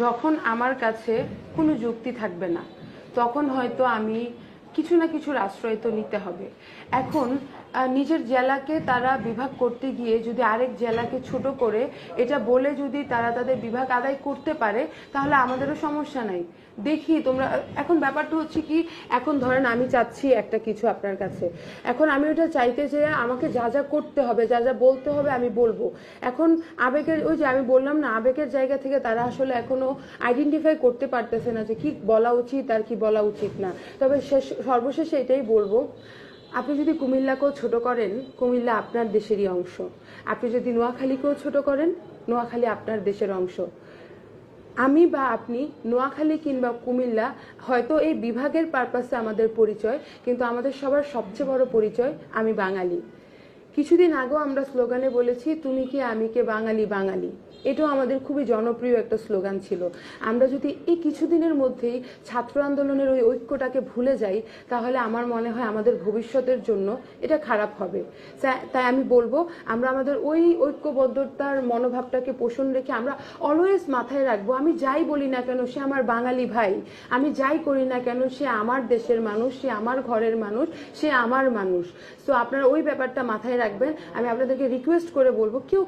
যখন আমার কাছে কোনো যুক্তি থাকবে না তখন হয়তো আমি কিছু না কিছুর আশ্রয় তো নিতে হবে। এখন নিজের জেলাকে তারা বিভাগ করতে গিয়ে যদি আরেক জেলাকে ছোট করে এটা বলে যদি তারা তাদের বিভাগ আদায় করতে পারে তাহলে আমাদেরও সমস্যা নাই। দেখি তোমরা, এখন ব্যাপারটা হচ্ছে কি, এখন ধরেন আমি চাচ্ছি একটা কিছু আপনার কাছে, এখন আমি ওটা চাইতে যে আমাকে যা যা করতে হবে, যা যা বলতে হবে আমি বলবো। এখন আবেগের, ওই যে আমি বললাম না, আবেগের জায়গা থেকে তারা আসলে এখনো আইডেন্টিফাই করতে পারতেছে না যে কি বলা উচিত আর কি বলা উচিত না। তবে সর্বশেষে এটাই বলবো, আপনি যদি কুমিল্লাকেও ছোট করেন, কুমিল্লা আপনার দেশেরই অংশ। আপনি যদি নোয়াখালীকেও ছোট করেন, নোয়াখালী আপনার দেশের অংশ। আমি বা আপনি নোয়াখালী কিংবা কুমিল্লা হয়তো এই বিভাগের পারপাসে আমাদের পরিচয়, কিন্তু আমাদের সবার সবচেয়ে বড় পরিচয় আমি বাঙালি। কিছুদিন আগেও আমরা স্লোগানে বলেছি তুমি কে আমি কে বাঙালি বাঙালি, এটাও আমাদের খুবই জনপ্রিয় একটা স্লোগান ছিল। আমরা যদি এই কিছুদিনের মধ্যেই ছাত্র আন্দোলনের ওই ঐক্যটাকে ভুলে যাই তাহলে আমার মনে হয় আমাদের ভবিষ্যতের জন্য এটা খারাপ হবে। তাই আমি বলবো আমরা আমাদের ওই ঐক্যবদ্ধতার মনোভাবটাকে পোষণ রেখে আমরা অলওয়েজ মাথায় রাখবো, আমি যাই বলি না কেন সে আমার বাঙালি ভাই, আমি যাই করি না কেন সে আমার দেশের মানুষ, সে আমার ঘরের মানুষ, সে আমার মানুষ। সো আপনারা ওই ব্যাপারটা মাথায় রাখবেন। আমি আপনাদেরকে রিকোয়েস্ট করে বলবো কেউ